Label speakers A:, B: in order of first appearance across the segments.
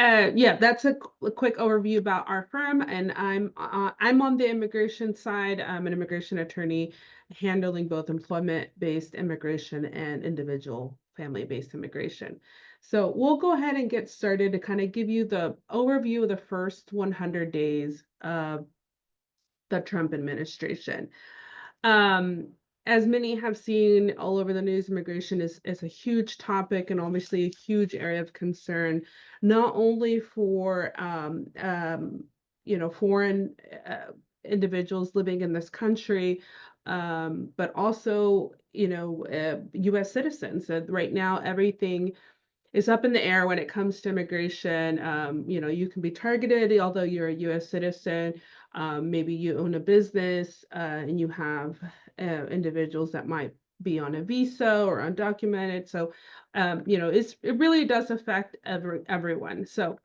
A: Yeah, that's a quick overview about our firm, and I'm on the immigration side. I'm an immigration attorney handling both employment-based immigration and individual family-based immigration. So we'll go ahead and get started to kind of give you the overview of the first 100 days of the Trump administration. Um, as many have seen all over the news, immigration is a huge topic and obviously a huge area of concern, not only for foreign individuals living in this country, but also U.S. citizens. Right now, everything is up in the air when it comes to immigration. You can be targeted, although you're a U.S. citizen. Maybe you own a business and you have individuals that might be on a visa or undocumented. So, it really does affect everyone. So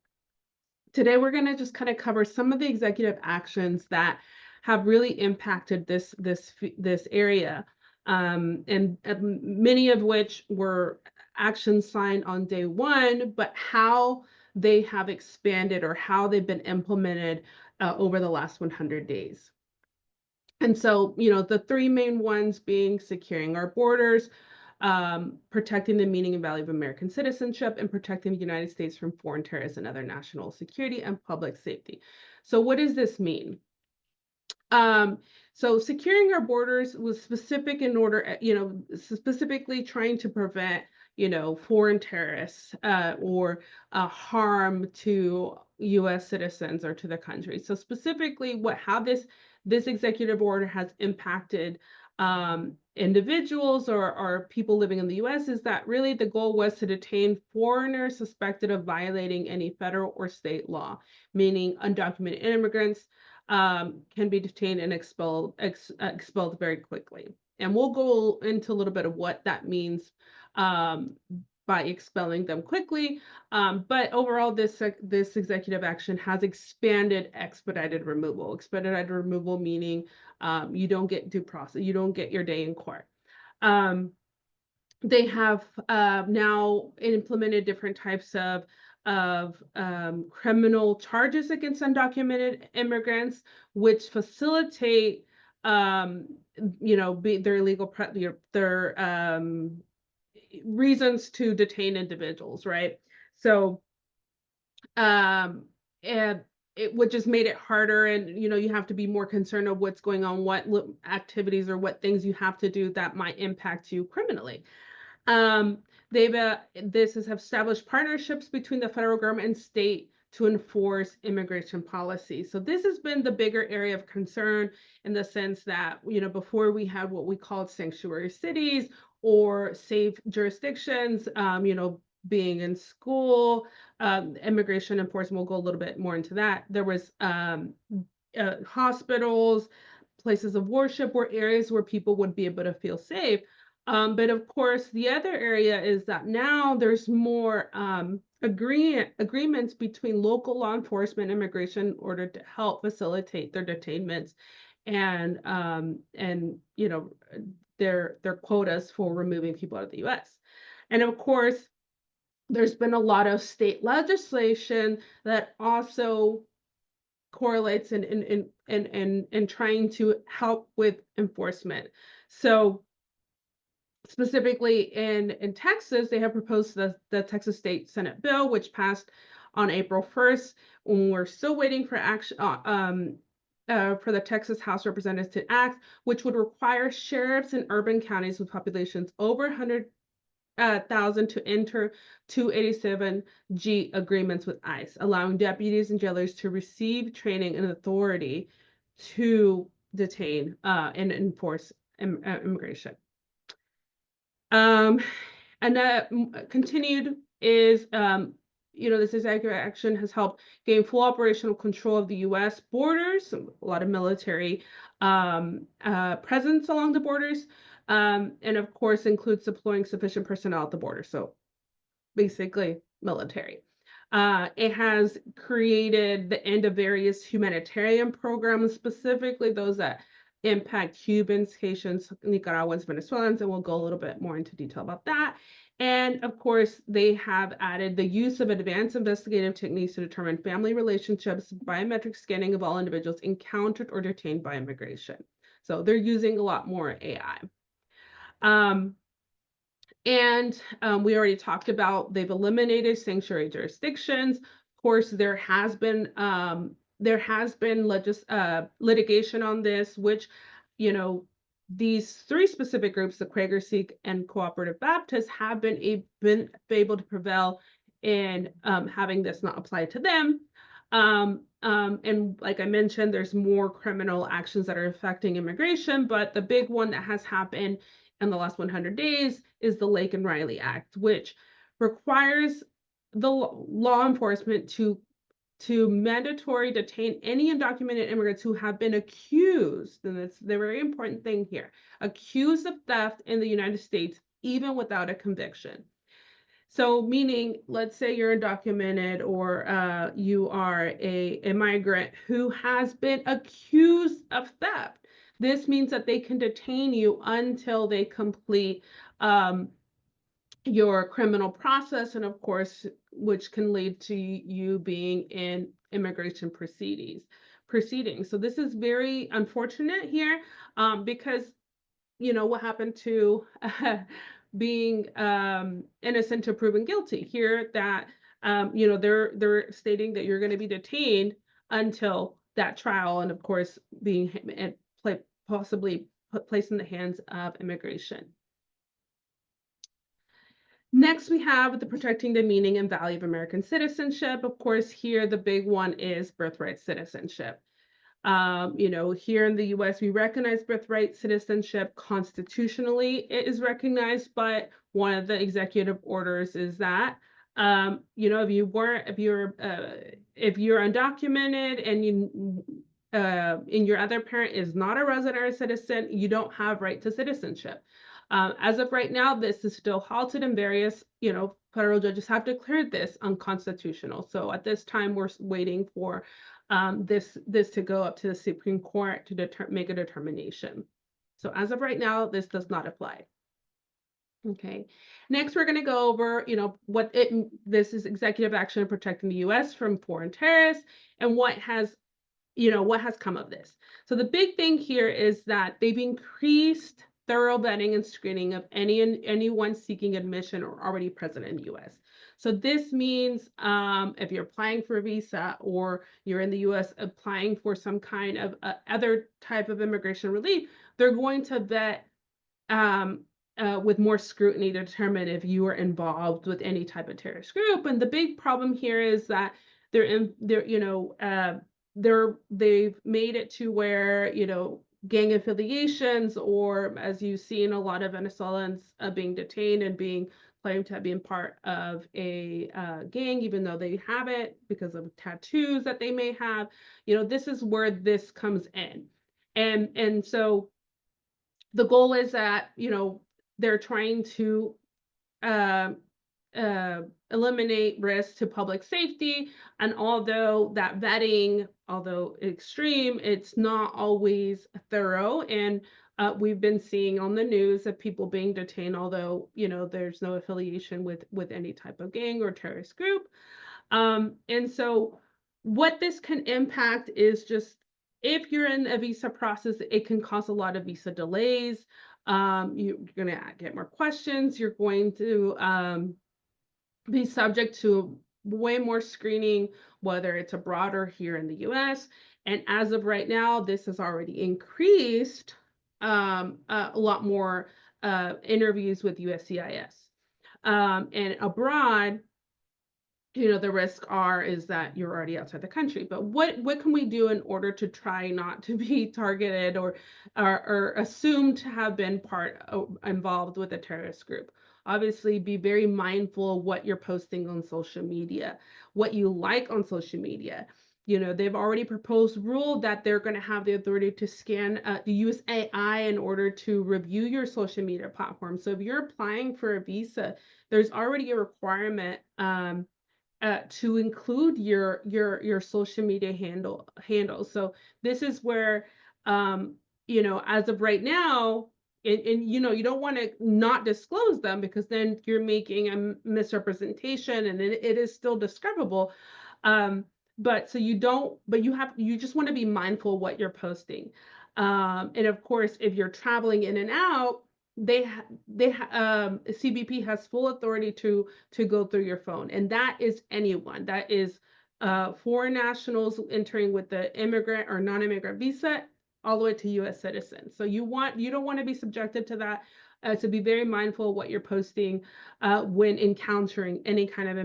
A: today we're going to just kind of cover some of the executive actions that have really impacted this area, and many of which were actions signed on day one, but how they have expanded or how they've been implemented over the last 100 days. And so, the three main ones being securing our borders, protecting the meaning and value of American citizenship, and protecting the United States from foreign terrorists and other national security and public safety. So what does this mean? So securing our borders was specific in order, specifically trying to prevent, foreign terrorists or harm to U.S. citizens or to the country. So specifically, how this executive order has impacted individuals or people living in the U.S. is that really the goal was to detain foreigners suspected of violating any federal or state law, meaning undocumented immigrants can be detained and expelled very quickly. And we'll go into a little bit of what that means by expelling them quickly. But overall, this executive action has expanded expedited removal. Expedited removal meaning you don't get due process, you don't get your day in court. They have now implemented different types of criminal charges against undocumented immigrants, which facilitate their illegal their reasons to detain individuals, right? So and it would just made it harder, and you have to be more concerned of what's going on, what activities or what things you have to do that might impact you criminally. This has established partnerships between the federal government and state to enforce immigration policy. So this has been the bigger area of concern in the sense that, before we had what we called sanctuary cities or safe jurisdictions, being in school, immigration enforcement, we'll go a little bit more into that. There was hospitals, places of worship were areas where people would be able to feel safe. But of course, the other area is that now there's more agreements between local law enforcement and immigration in order to help facilitate their detainments and their quotas for removing people out of the U.S. And of course, there's been a lot of state legislation that also correlates in trying to help with enforcement. So specifically in Texas, they have proposed the Texas State Senate bill, which passed on April 1st. And we're still waiting for action for the Texas House Representatives to act, which would require sheriffs in urban counties with populations over 100,000 to enter 287G agreements with ICE, allowing deputies and jailers to receive training and authority to detain and enforce immigration. And that continued is, this executive action has helped gain full operational control of the U.S. borders, a lot of military presence along the borders, and of course includes deploying sufficient personnel at the border. So basically military. It has created the end of various humanitarian programs, specifically those that impact Cubans, Haitians, Nicaraguans, Venezuelans, and we'll go a little bit more into detail about that. And of course, they have added the use of advanced investigative techniques to determine family relationships, biometric scanning of all individuals encountered or detained by immigration. So they're using a lot more AI. Um, and we already talked about they've eliminated sanctuary jurisdictions. Of course, there has been litigation on this, which, you know, these three specific groups, the Quaker, Sikh, and Cooperative Baptists, have been able to prevail in having this not apply to them. And like I mentioned, there's more criminal actions that are affecting immigration, but the big one that has happened in the last 100 days is the Lake and Riley Act, which requires the law enforcement to mandatory detain any undocumented immigrants who have been accused, and that's the very important thing here, accused of theft in the United States, even without a conviction. So meaning, let's say you're undocumented or you are a migrant who has been accused of theft. This means that they can detain you until they complete your criminal process, and of course, which can lead to you being in immigration proceedings. So this is very unfortunate here, because what happened to being innocent to proven guilty here, that they're stating that you're going to be detained until that trial, and of course being possibly placed in the hands of immigration. Next, we have the protecting the meaning and value of American citizenship. Of course, here the big one is birthright citizenship. Here in the US, we recognize birthright citizenship constitutionally. It is recognized, but one of the executive orders is that, if you're undocumented and your other parent is not a resident or a citizen, you don't have right to citizenship. As of right now, this is still halted, and various, federal judges have declared this unconstitutional. So at this time, we're waiting for this to go up to the Supreme Court to make a determination. So as of right now, this does not apply. Okay. Next, we're going to go over, this is executive action protecting the U.S. from foreign terrorists, and what has come of this. So the big thing here is that they've increased thorough vetting and screening of anyone seeking admission or already present in the U.S. So this means if you're applying for a visa or you're in the U.S. applying for some kind of other type of immigration relief, they're going to vet with more scrutiny to determine if you are involved with any type of terrorist group. And the big problem here is that they've made it to where, gang affiliations, or as you see in a lot of Venezuelans being detained and being claimed to have been part of a gang, even though they haven't, because of tattoos that they may have. This is where this comes in. And so the goal is that, they're trying to eliminate risk to public safety. And although that vetting, although extreme, it's not always thorough. And we've been seeing on the news of people being detained, although, there's no affiliation with any type of gang or terrorist group. And so what this can impact is just, if you're in a visa process, it can cause a lot of visa delays. You're going to get more questions. You're going to be subject to way more screening, whether it's abroad or here in the US. And as of right now, this has already increased a lot more interviews with USCIS. And abroad, the risk is that you're already outside the country. But what can we do in order to try not to be targeted or assumed to have been involved with a terrorist group? Obviously, be very mindful of what you're posting on social media, what you like on social media. They've already proposed rule that they're going to have the authority to use AI in order to review your social media platform. So if you're applying for a visa, there's already a requirement to include your social media handle. So this is where, as of right now, and you know, you don't want to not disclose them because then you're making a misrepresentation and it is still discoverable. Um, but so you don't, but you just want to be mindful what you're posting. And of course, if you're traveling in and out, CBP has full authority to go through your phone, and that is anyone. That is foreign nationals entering with the immigrant or non-immigrant visa, all the way to U.S. citizens. So you don't want to be subjected to that. So be very mindful of what you're posting when encountering any kind of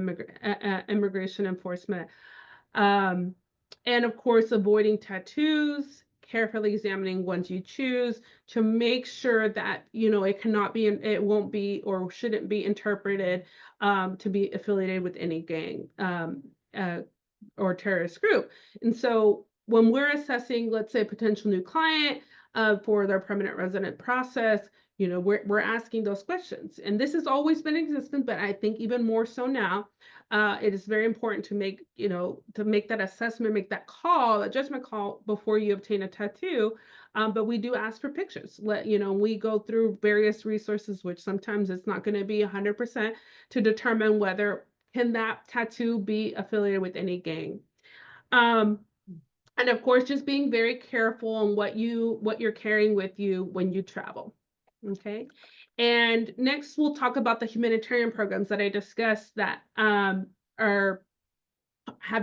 A: immigration enforcement. Um, and of course, avoiding tattoos, carefully examining ones you choose to make sure that, you know, it won't be or shouldn't be interpreted to be affiliated with any gang uh, or terrorist group. And so when we're assessing, let's say, a potential new client for their permanent resident process, you know, we're asking those questions. And this has always been existent, but I think even more so now. It is very important to make, you know, to make that assessment, make that call, a judgment call before you obtain a tattoo. But we do ask for pictures. You know, we go through various resources, which sometimes it's not going to be 100% to determine whether can that tattoo be affiliated with any gang. Um, and of course, just being very careful on what you're carrying with you when you travel. Okay. And next, we'll talk about the humanitarian programs that I discussed that have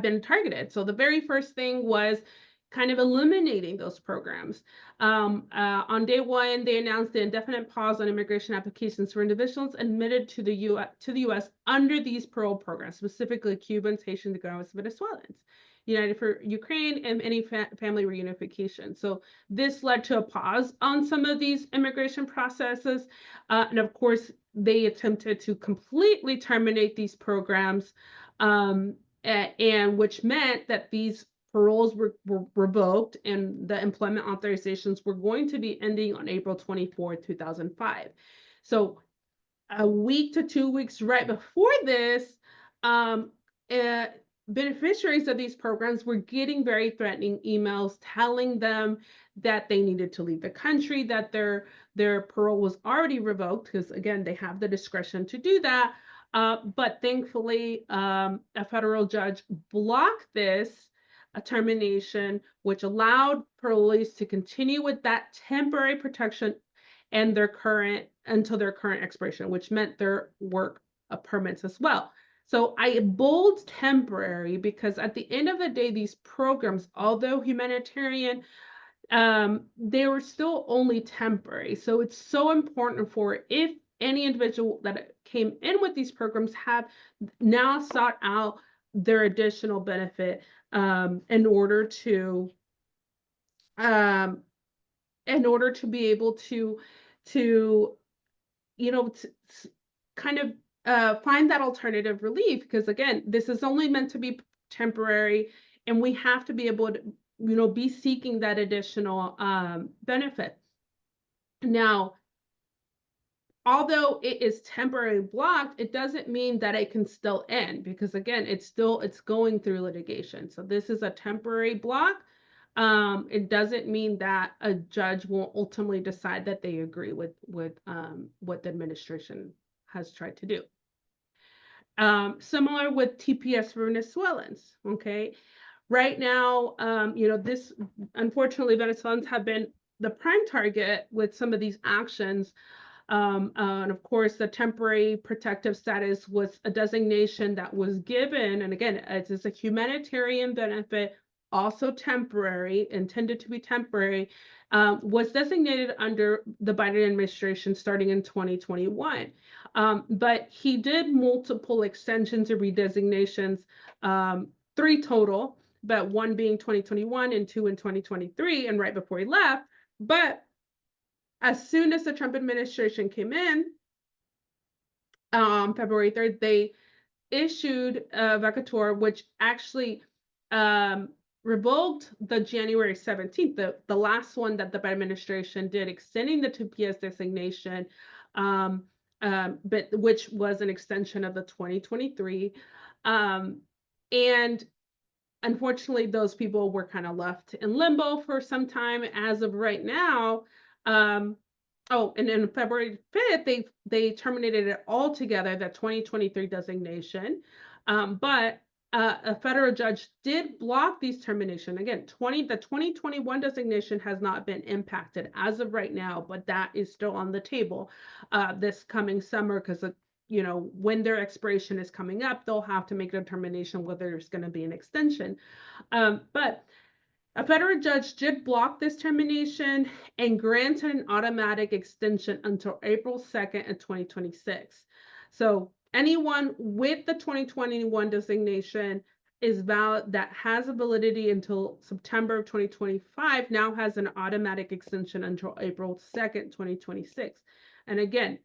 A: been targeted. So the very first thing was kind of eliminating those programs. On day one, they announced the indefinite pause on immigration applications for individuals admitted to the U.S. under these parole programs, specifically Cubans, Haitians, Nicaraguans, Venezuelans. United for Ukraine, and any family reunification. So this led to a pause on some of these immigration processes. And of course, they attempted to completely terminate these programs, and which meant that these paroles were revoked and the employment authorizations were going to be ending on April 24th, 2005. So a week to 2 weeks right before this, um, beneficiaries of these programs were getting very threatening emails telling them that they needed to leave the country, that their parole was already revoked, because again, they have the discretion to do that. But thankfully, a federal judge blocked this termination, which allowed parolees to continue with that temporary protection and until their current expiration, which meant their work permits as well. So I bold temporary because at the end of the day, these programs, although humanitarian, they were still only temporary. So it's so important for if any individual that came in with these programs have now sought out their additional benefit in order to be able to you know, kind of find that alternative relief, because again, this is only meant to be temporary, and we have to be able to, you know, be seeking that additional benefit. Now, although it is temporarily blocked, it doesn't mean that it can still end, because again, it's going through litigation. So this is a temporary block. It doesn't mean that a judge won't ultimately decide that they agree with what the administration has tried to do. Similar with TPS for Venezuelans. Okay, right now, you know, this unfortunately Venezuelans have been the prime target with some of these actions. And of course, the temporary protective status was a designation that was given, and again, it's a humanitarian benefit, also temporary, intended to be temporary, was designated under the Biden administration starting in 2021. But he did multiple extensions or redesignations, 3 total, but 1 being 2021 and 2 in 2023, and right before he left. But as soon as the Trump administration came in, February 3rd, they issued a vacatur, which actually revoked the January 17th, the last one that the Biden administration did, extending the TPS designation, but which was an extension of the 2023. And unfortunately, those people were kind of left in limbo for some time. As of right now, Oh, and then February 5th, they terminated it altogether, the 2023 designation. But a federal judge did block these termination. Again, the 2021 designation has not been impacted as of right now, but that is still on the table this coming summer because when their expiration is coming up, they'll have to make a determination whether there's going to be an extension. But a federal judge did block this termination and granted an automatic extension until April 2nd of 2026. So anyone with the 2021 designation is valid, that has a validity until September of 2025, now has an automatic extension until April 2nd, 2026. And again,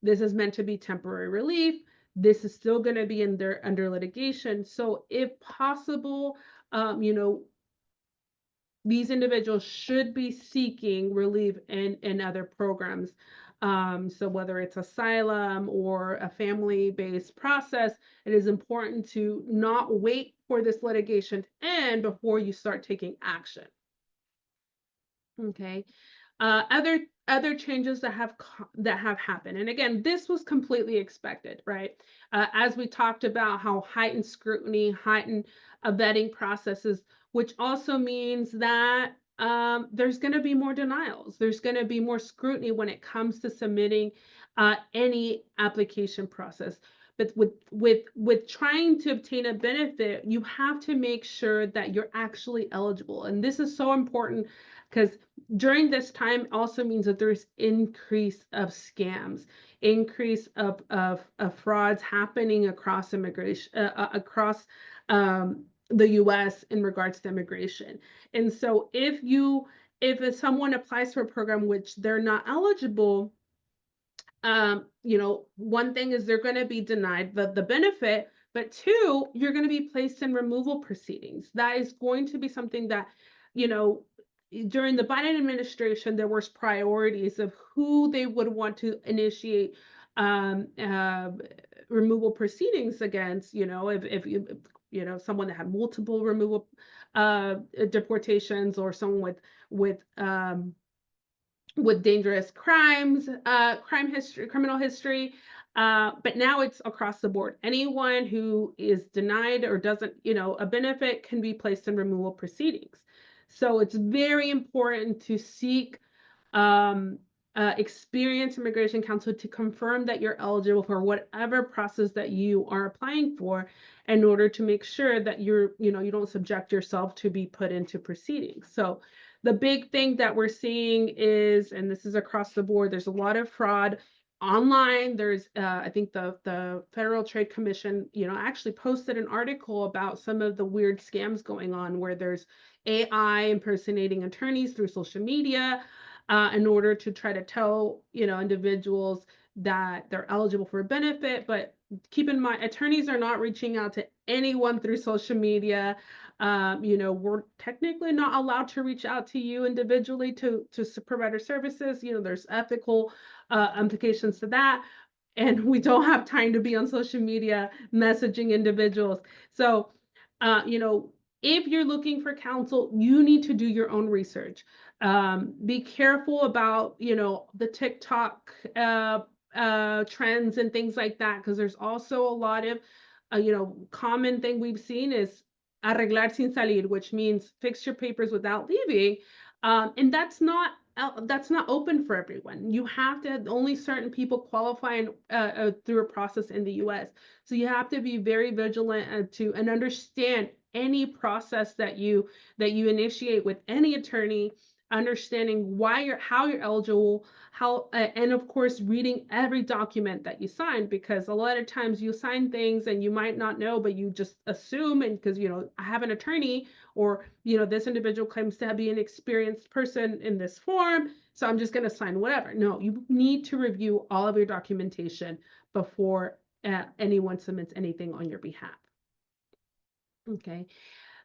A: this is meant to be temporary relief. This is still going to be under litigation. So if possible, these individuals should be seeking relief in other programs. So whether it's asylum or a family-based process, it is important to not wait for this litigation to end before you start taking action. Okay. Other changes that have happened, and again, this was completely expected, right? As we talked about how heightened scrutiny, heightened vetting processes, which also means that there's going to be more denials. There's going to be more scrutiny when it comes to submitting any application process. But with trying to obtain a benefit, you have to make sure that you're actually eligible, and this is so important because during this time also means that there's increase of scams, increase of frauds happening across immigration, across the US in regards to immigration. And so if someone applies for a program which they're not eligible, one thing is they're going to be denied the benefit, but two, you're going to be placed in removal proceedings. That is going to be something that, you know, during the Biden administration, there was priorities of who they would want to initiate removal proceedings against. If someone that had multiple removal deportations, or someone with dangerous crimes, criminal history. But now it's across the board. Anyone who is denied or doesn't, a benefit can be placed in removal proceedings. So it's very important to seek experienced immigration counsel to confirm that you're eligible for whatever process that you are applying for, in order to make sure that you don't subject yourself to be put into proceedings. So the big thing that we're seeing is, and this is across the board, there's a lot of fraud online. There's I think the Federal Trade Commission actually posted an article about some of the weird scams going on, where there's AI impersonating attorneys through social media in order to try to tell individuals that they're eligible for a benefit. But keep in mind, attorneys are not reaching out to anyone through social media. We're technically not allowed to reach out to you individually to provide our services. There's ethical implications to that. And we don't have time to be on social media messaging individuals. So, if you're looking for counsel, you need to do your own research. Be careful about, the TikTok trends and things like that, because there's also a lot of, common thing we've seen is arreglar sin salir, which means fix your papers without leaving. And that's not open for everyone. You have to, only certain people qualify through a process in the US. So you have to be very vigilant and understand any process that you initiate with any attorney, understanding how you're eligible, and of course reading every document that you sign, because a lot of times you sign things and you might not know, but you just assume, and because I have an attorney, or this individual claims to be an experienced person in this form, so I'm just going to sign whatever. No, you need to review all of your documentation before anyone submits anything on your behalf. Okay.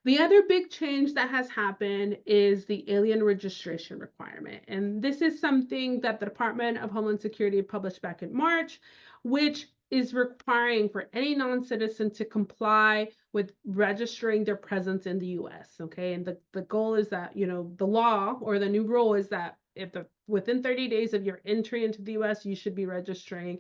A: The other big change that has happened is the alien registration requirement. And this is something that the Department of Homeland Security published back in March, which is requiring for any non-citizen to comply with registering their presence in the US. Okay. And the goal is that, the law, or the new rule is that within 30 days of your entry into the US, you should be registering,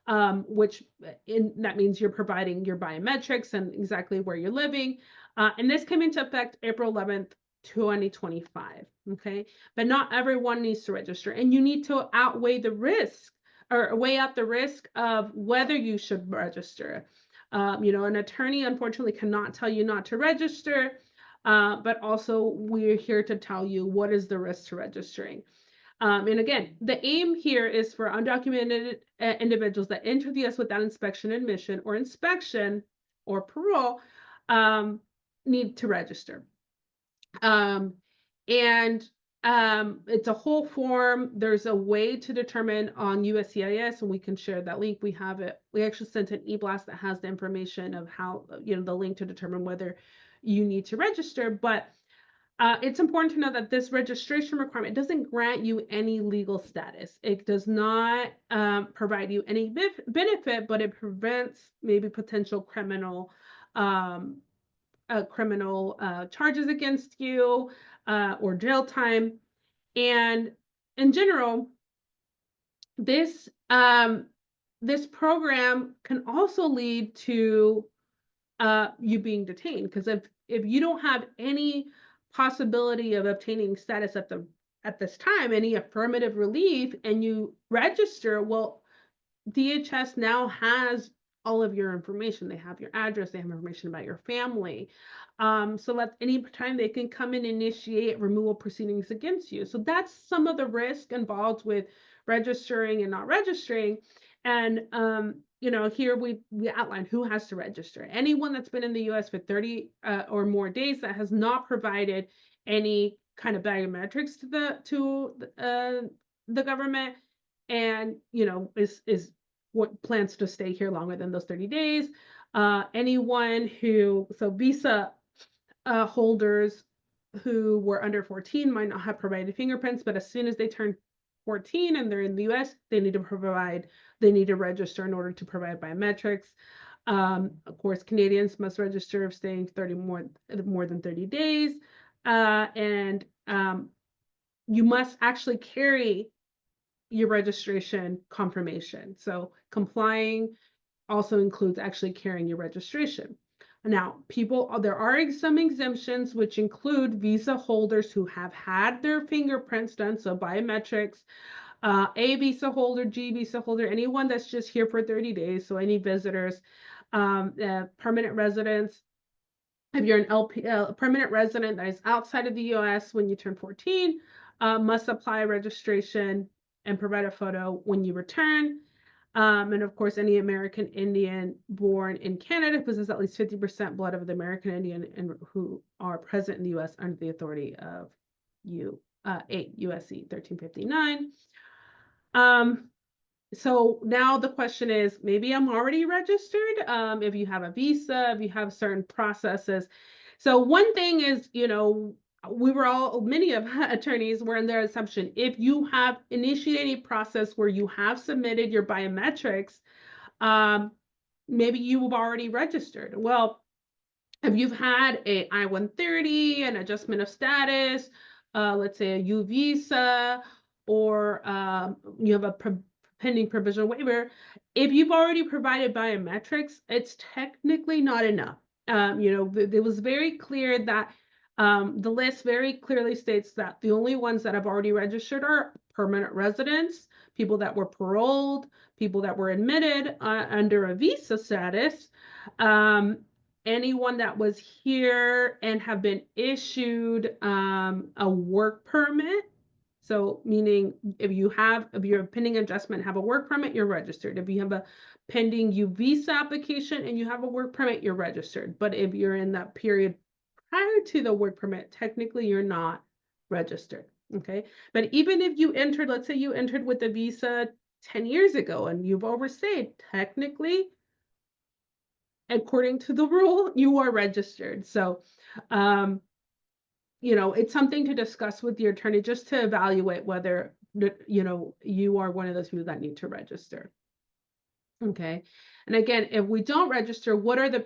A: that means you're providing your biometrics and exactly where you're living. And this came into effect April 11th, 2025. Okay. But not everyone needs to register, and you need to outweigh the risk or weigh out the risk of whether you should register. An attorney unfortunately cannot tell you not to register, but also we're here to tell you what is the risk to registering. And again, the aim here is for undocumented individuals that enter the US without inspection or parole, need to register. And it's a whole form. There's a way to determine on USCIS, and we can share that link. We have it. We actually sent an e-blast that has the information of how, the link to determine whether you need to register. But it's important to know that this registration requirement doesn't grant you any legal status. It does not provide you any benefit, but it prevents maybe potential criminal charges against you or jail time. And in general, this program can also lead to you being detained, because if you don't have any possibility of obtaining status at this time, any affirmative relief, and you register, well, DHS now has all of your information. They have your address, they have information about your family. So at any time they can come and initiate removal proceedings against you. So that's some of the risk involved with registering and not registering. And here we outline who has to register. Anyone that's been in the US for 30 or more days that has not provided any kind of biometrics to the government, and is what plans to stay here longer than those 30 days. Anyone so visa holders who were under 14 might not have provided fingerprints, but as soon as they turn 14 and they're in the US, they need to register in order to provide biometrics. Of course, Canadians must register if staying more than 30 days. And you must actually carry your registration confirmation. So complying also includes actually carrying your registration. Now, there are some exemptions, which include visa holders who have had their fingerprints done, so biometrics, A visa holder, G visa holder, anyone that's just here for 30 days, so any visitors, permanent residents. If you're an permanent resident that is outside of the US when you turn 14, must apply registration and provide a photo when you return. And of course, any American Indian born in Canada possesses at least 50% blood of the American Indian and who are present in the US under the authority of 8 USC 1359. So now the question is, maybe I'm already registered. If you have a visa, if you have certain processes. So one thing is, many of attorneys were in their assumption, if you have initiated a process where you have submitted your biometrics, maybe you have already registered. Well, if you've had a I-130, an adjustment of status, let's say a U visa, or you have a pending provisional waiver, if you've already provided biometrics, it's technically not enough. It was very clear that the list very clearly states that the only ones that have already registered are permanent residents, people that were paroled, people that were admitted under a visa status, anyone that was here and have been issued a work permit. So meaning if you're a pending adjustment, have a work permit, you're registered. If you have a pending U visa application and you have a work permit, you're registered. But if you're in that period prior to the work permit, technically you're not registered. Okay. But even if you entered, let's say you entered with a visa 10 years ago and you've overstayed, technically, according to the rule, you are registered. So, it's something to discuss with your attorney just to evaluate whether, you are one of those people that need to register. Okay. And again, if we don't register, what are the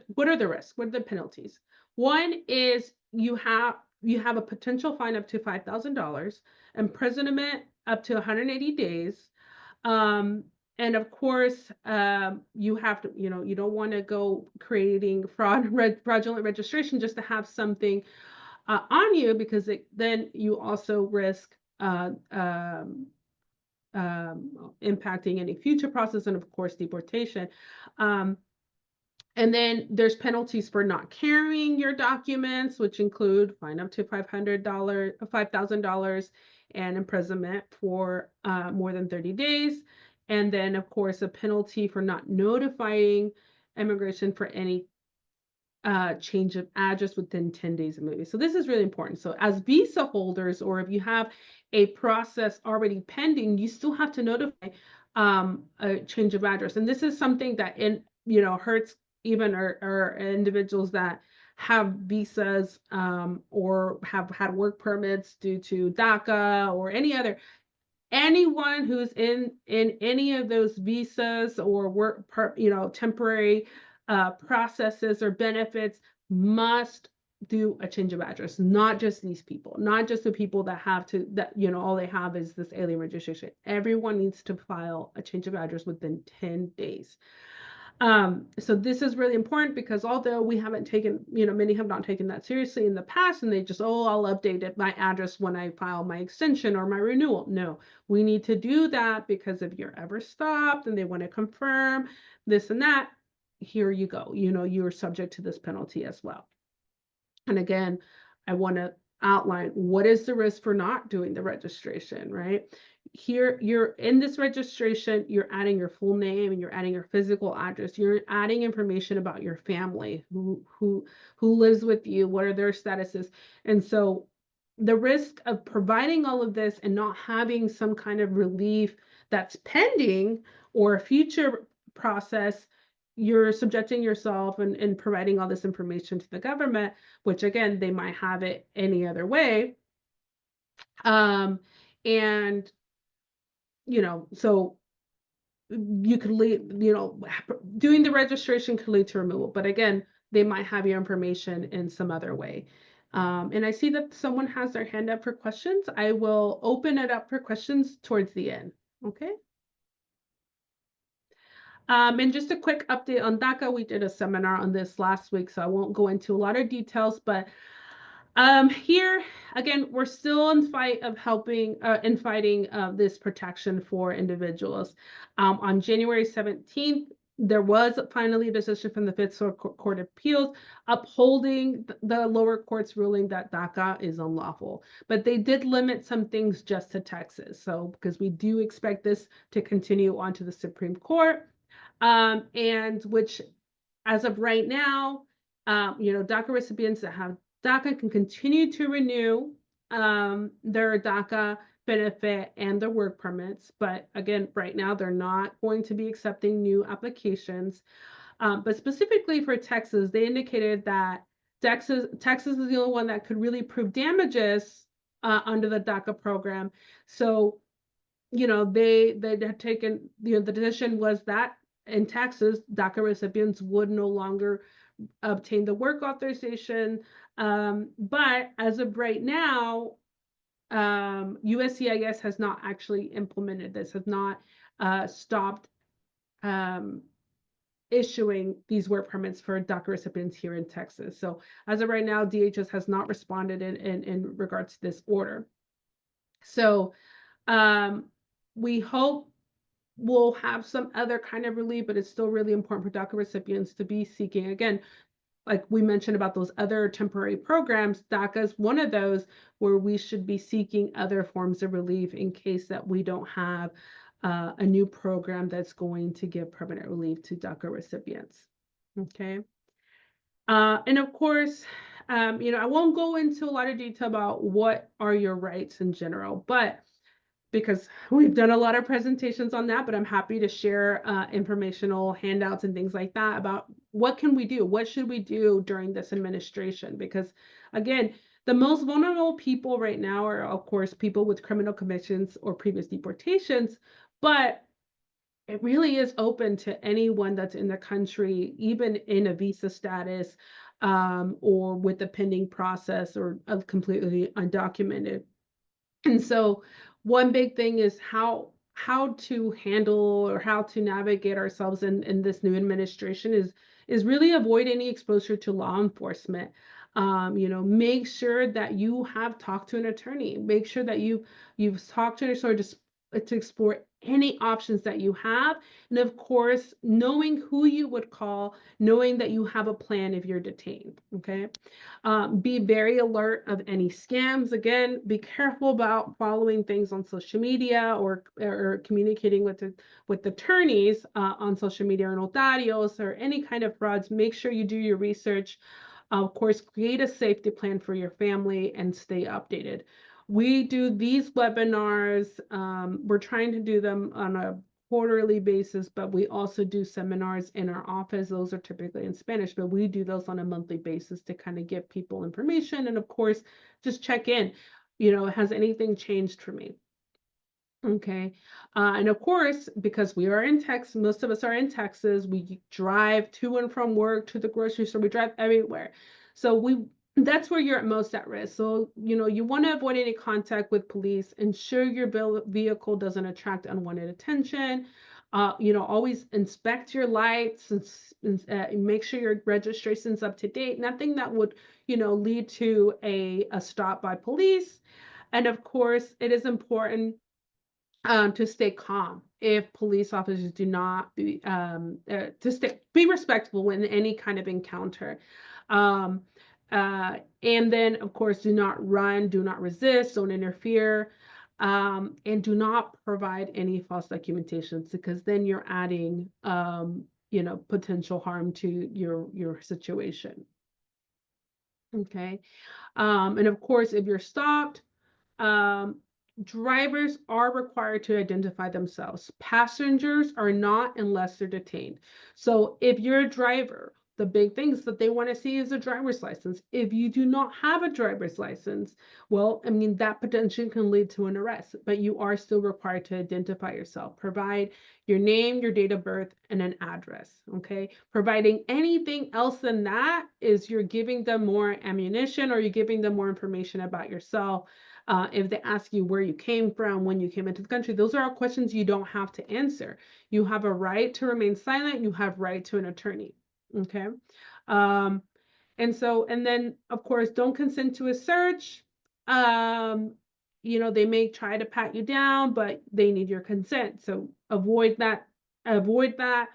A: risks? What are the penalties? One is you have a potential fine up to $5,000, imprisonment up to 180 days. Um, and of course, you have to, you don't want to go creating fraudulent registration just to have something on you, because then you also risk impacting any future process and of course deportation. Um, and then there's penalties for not carrying your documents, which include fine up to $5,000 and imprisonment for more than 30 days. And then, of course, a penalty for not notifying immigration for any change of address within 10 days of moving. So this is really important. So as visa holders, or if you have a process already pending, you still have to notify a change of address. And this is something that hurts even our individuals that have visas or have had work permits due to DACA or anyone who's in any of those visas or temporary processes or benefits must do a change of address. Not just these people, not just the people that all they have is this alien registration. Everyone needs to file a change of address within 10 days. So this is really important, because although we haven't taken, many have not taken that seriously in the past, and they just, I'll update my address when I file my extension or my renewal. No, we need to do that, because if you're ever stopped and they want to confirm this and that, here you go. You're subject to this penalty as well. And again, I want to outline what is the risk for not doing the registration, right? Here, you're in this registration, you're adding your full name and you're adding your physical address. You're adding information about your family, who lives with you, what are their statuses. And so the risk of providing all of this and not having some kind of relief that's pending or a future process, you're subjecting yourself and providing all this information to the government, which again, they might have it any other way. And so you could lead, doing the registration could lead to removal, but again, they might have your information in some other way. And I see that someone has their hand up for questions. I will open it up for questions towards the end. Okay. And just a quick update on DACA. We did a seminar on this last week, so I won't go into a lot of details, but here again, we're still in fight of fighting this protection for individuals. On January 17th, there was finally a decision from the Fifth Court of Appeals upholding the lower court's ruling that DACA is unlawful. But they did limit some things just to Texas. So because we do expect this to continue on to the Supreme Court, and which, as of right now, DACA recipients that have DACA can continue to renew their DACA benefit and their work permits. But again, right now, they're not going to be accepting new applications. But specifically for Texas, they indicated that Texas is the only one that could really prove damages under the DACA program. So, they had taken, the decision was that in Texas, DACA recipients would no longer obtain the work authorization. But as of right now, USCIS has not actually implemented this, has not stopped issuing these work permits for DACA recipients here in Texas. So as of right now, DHS has not responded in regards to this order. So we hope we'll have some other kind of relief, but it's still really important for DACA recipients to be seeking, again, like we mentioned about those other temporary programs, DACA is one of those where we should be seeking other forms of relief in case that we don't have a new program that's going to give permanent relief to DACA recipients. Okay. And of course, I won't go into a lot of detail about what are your rights in general, but because we've done a lot of presentations on that, but I'm happy to share informational handouts and things like that about what can we do? What should we do during this administration? Because again, the most vulnerable people right now are, of course, people with criminal convictions or previous deportations, but it really is open to anyone that's in the country, even in a visa status or with a pending process or completely undocumented. And so one big thing is how to handle or how to navigate ourselves in this new administration is really avoid any exposure to law enforcement. Make sure that you have talked to an attorney. Make sure that you've talked to an attorney to explore any options that you have. And of course, knowing who you would call, knowing that you have a plan if you're detained. Okay. Be very alert of any scams. Again, be careful about following things on social media or communicating with attorneys on social media or notarios or any kind of frauds. Make sure you do your research. Of course, create a safety plan for your family and stay updated. We do these webinars. We're trying to do them on a quarterly basis, but we also do seminars in our office. Those are typically in Spanish, but we do those on a monthly basis to kind of give people information. And of course, just check in, has anything changed for me? Okay. And of course, because we are in Texas, most of us are in Texas, we drive to and from work, to the grocery store, we drive everywhere. So that's where you're at most at risk. So, you want to avoid any contact with police, ensure your vehicle doesn't attract unwanted attention. Always inspect your lights and make sure your registration's up to date. Nothing that would, lead to a stop by police. And of course, it is important to stay calm if police officers do not be respectful in any kind of encounter. Um, and then, of course, do not run, do not resist, don't interfere, and do not provide any false documentations because then you're adding, potential harm to your situation. Okay. And of course, if you're stopped, um, drivers are required to identify themselves. Passengers are not unless they're detained. So if you're a driver, the big things that they want to see is a driver's license. If you do not have a driver's license, well, I mean, that potentially can lead to an arrest, but you are still required to identify yourself. Provide your name, your date of birth, and an address, okay? Providing anything else than that is you're giving them more ammunition or you're giving them more information about yourself. If they ask you where you came from, when you came into the country, those are all questions you don't have to answer. You have a right to remain silent. You have right to an attorney. Okay. Um, and then of course, don't consent to a search. Um, they may try to pat you down, but they need your consent. So avoid that. Avoid that.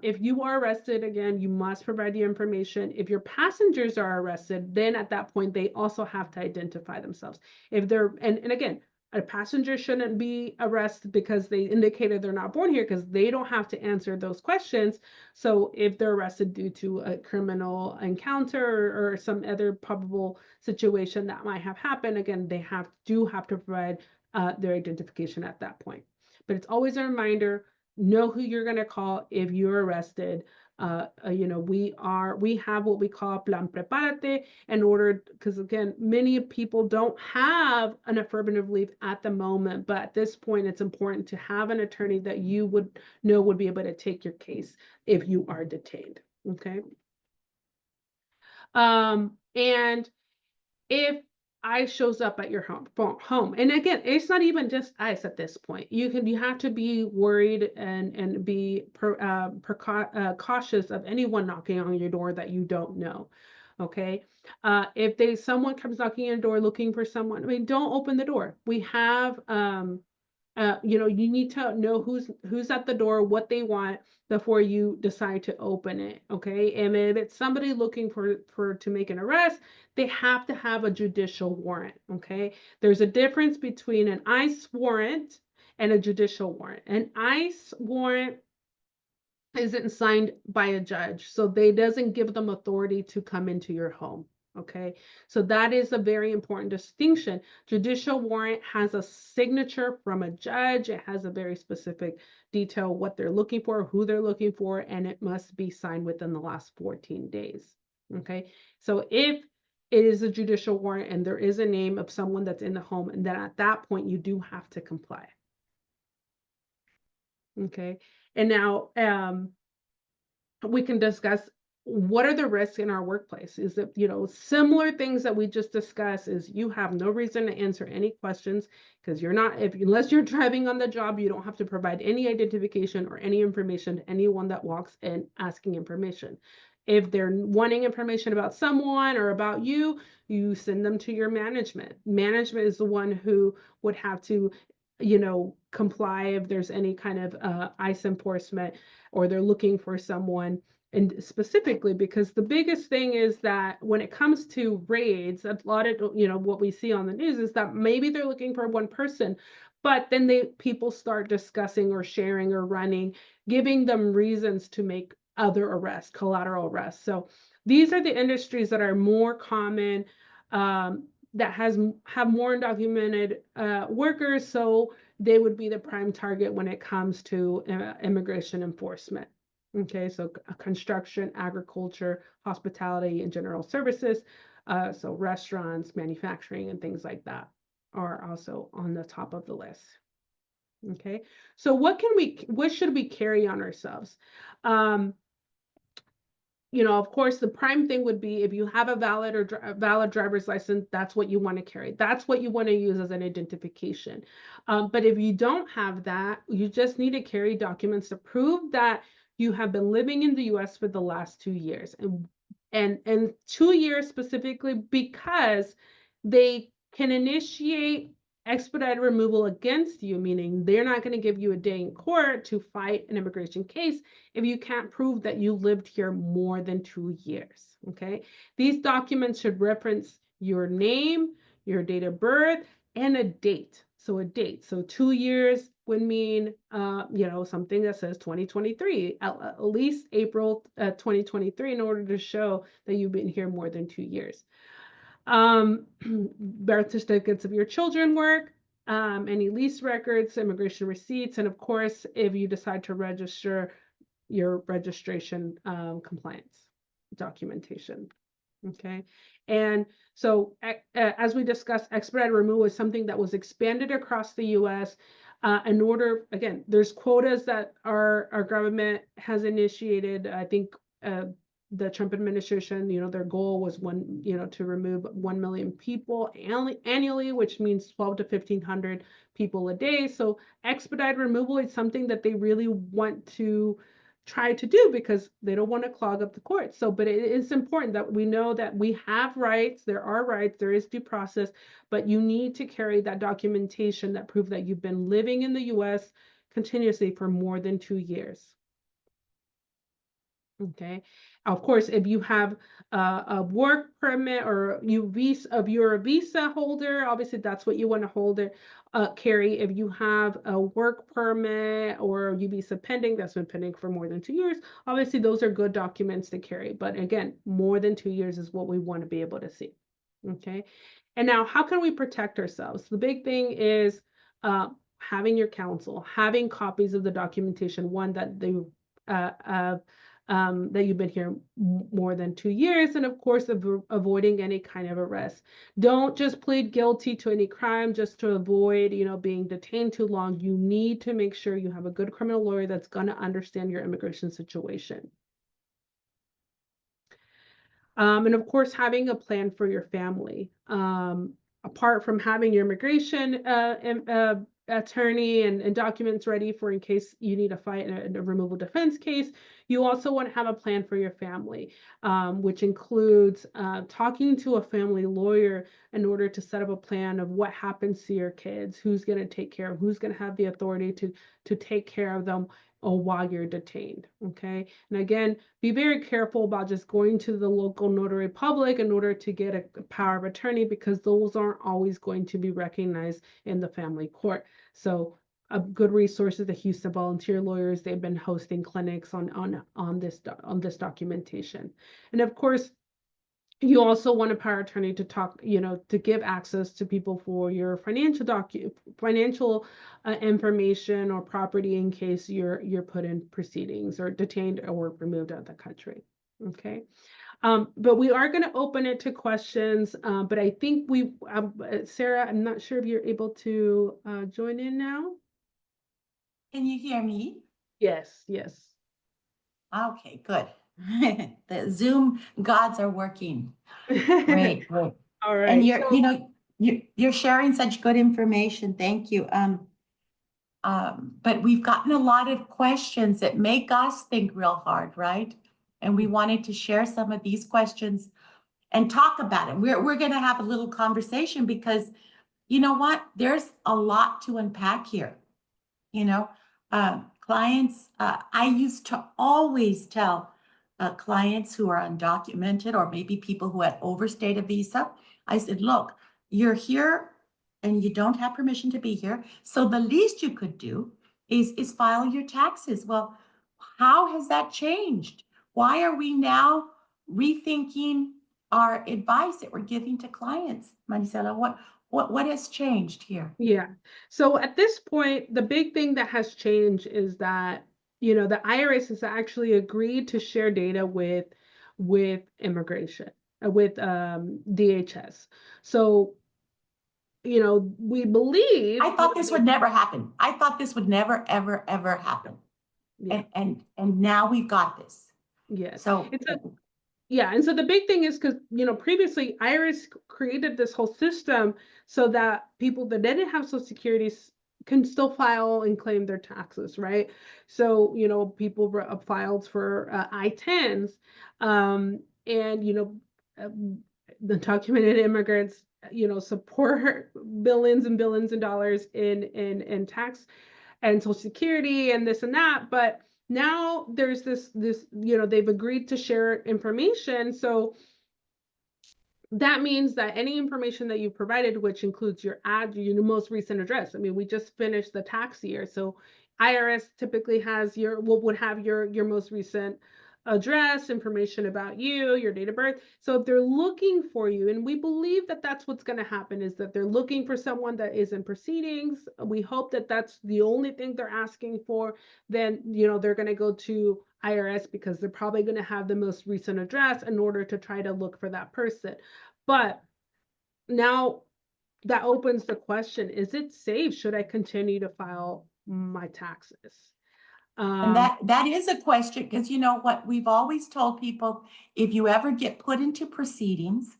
A: If you are arrested, again, you must provide the information. If your passengers are arrested, then at that point, they also have to identify themselves. If they're, and again, a passenger shouldn't be arrested because they indicated they're not born here because they don't have to answer those questions. So if they're arrested due to a criminal encounter or some other probable situation that might have happened, again, they do have to provide their identification at that point. But it's always a reminder, know who you're going to call if you're arrested. We have what we call plan prepárate in order, because again, many people don't have an affirmative leave at the moment, but at this point, it's important to have an attorney that you would know would be able to take your case if you are detained. Okay. And if ICE shows up at your home, and again, it's not even just ICE at this point. You have to be worried and be cautious of anyone knocking on your door that you don't know. Okay, if someone comes knocking on your door looking for someone, I mean, don't open the door. We have you need to know who's at the door, what they want before you decide to open it. Okay, and if it's somebody looking to make an arrest, they have to have a judicial warrant. Okay, there's a difference between an ICE warrant and a judicial warrant. An ICE warrant isn't signed by a judge, so they doesn't give them authority to come into your home. Okay, so that is a very important distinction. Judicial warrant has a signature from a judge. It has a very specific detail what they're looking for, who they're looking for, and it must be signed within the last 14 days. Okay, so if it is a judicial warrant and there is a name of someone that's in the home, and then at that point you do have to comply. Okay, and now we can discuss what are the risks in our workplace? Is it, similar things that we just discussed, is you have no reason to answer any questions because unless you're driving on the job, you don't have to provide any identification or any information to anyone that walks in asking information. If they're wanting information about someone or about you, you send them to your management. Management is the one who would have to, comply if there's any kind of ICE enforcement, or they're looking for someone. And specifically, because the biggest thing is that when it comes to raids, a lot of, what we see on the news is that maybe they're looking for one person, but then people start discussing or sharing or running, giving them reasons to make other arrests, collateral arrests. So these are the industries that are more common, that have more undocumented workers, so they would be the prime target when it comes to immigration enforcement. Okay, so construction, agriculture, hospitality, and general services. So restaurants, manufacturing, and things like that are also on the top of the list. Okay, so what should we carry on ourselves? Of course, the prime thing would be if you have a valid driver's license, that's what you want to carry. That's what you want to use as an identification. But if you don't have that, you just need to carry documents to prove that you have been living in the U.S. for the last 2 years, and 2 years specifically because they can initiate expedited removal against you, meaning they're not going to give you a day in court to fight an immigration case if you can't prove that you lived here more than 2 years. Okay, these documents should reference your name, your date of birth, and a date. So a date. So 2 years would mean, something that says 2023, at least April 2023, in order to show that you've been here more than 2 years. Birth certificates of your children work, any lease records, immigration receipts, and of course, if you decide to register, your registration compliance documentation. Okay, and so as we discussed, expedited removal is something that was expanded across the U.S. In order, again, there's quotas that our government has initiated. I think the Trump administration, their goal was to remove 1 million people annually, which means 12 to 1,500 people a day. So expedited removal is something that they really want to try to do because they don't want to clog up the courts. So, but it is important that we know that we have rights, there are rights, there is due process, but you need to carry that documentation that prove that you've been living in the U.S. continuously for more than 2 years. Okay, of course, if you have a work permit or you're a visa holder, obviously that's what you want to carry. If you have a work permit or you visa pending, that's been pending for more than 2 years, obviously those are good documents to carry. But again, more than 2 years is what we want to be able to see. Okay, and now how can we protect ourselves? The big thing is having your counsel, having copies of the documentation, one that they that you've been here more than 2 years, and of course, avoiding any kind of arrest. Don't just plead guilty to any crime just to avoid, being detained too long. You need to make sure you have a good criminal lawyer that's going to understand your immigration situation. And of course, having a plan for your family. Apart from having your immigration attorney and documents ready for in case you need to fight in a removal defense case, you also want to have a plan for your family, which includes talking to a family lawyer in order to set up a plan of what happens to your kids, who's going to take care of, who's going to have the authority to take care of them while you're detained. Okay, and again, be very careful about just going to the local notary public in order to get a power of attorney, because those aren't always going to be recognized in the family court. So a good resource is the Houston Volunteer Lawyers. They've been hosting clinics on this documentation. And of course, you also want a power attorney to talk, to give access to people for your financial information or property in case you're put in proceedings or detained or removed out of the country. Okay. But we are going to open it to questions. But I think Sarah, I'm not sure if you're able to join in now.
B: Can you hear me?
A: Yes, yes.
B: Okay, good. The Zoom gods are working. Great, great.
A: All
B: And
A: right.
B: you're, you know, you're sharing such good information. Thank you. But we've gotten a lot of questions that make us think real hard, right? And we wanted to share some of these questions and talk about it. We're going to have a little conversation because you know what? There's a lot to unpack here. You know, clients, I used to always tell clients who are undocumented or maybe people who had overstayed a visa, I said, look, you're here and you don't have permission to be here. So the least you could do is file your taxes. Well, how has that changed? Why are we now rethinking our advice that we're giving to clients? Marisela, what has changed here?
A: Yeah. So at this point, the big thing that has changed is that, the IRS has actually agreed to share data with immigration, with DHS. So, we believe,
B: I thought this would never happen. I thought this would never, ever, ever happen.
A: yeah,
B: And now we've got this.
A: yes.
B: So
A: It's a Yeah, and so the big thing is because, previously IRS created this whole system so that people that didn't have Social Security can still file and claim their taxes, right? So, people filed for I-10s, and, the documented immigrants, support billions and billions of dollars in tax and Social Security and this and that. But now there's this, they've agreed to share information. So that means that any information that you provided, which includes your most recent address. I mean, we just finished the tax year, so IRS typically has would have your most recent address, information about you, your date of birth. So if they're looking for you, and we believe that that's what's going to happen, is that they're looking for someone that is in proceedings. We hope that that's the only thing they're asking for. Then, they're going to go to IRS because they're probably going to have the most recent address in order to try to look for that person. But now that opens the question, is it safe? Should I continue to file my taxes?
B: and
A: Um,
B: that is a question because you know what we've always told people, if you ever get put into proceedings,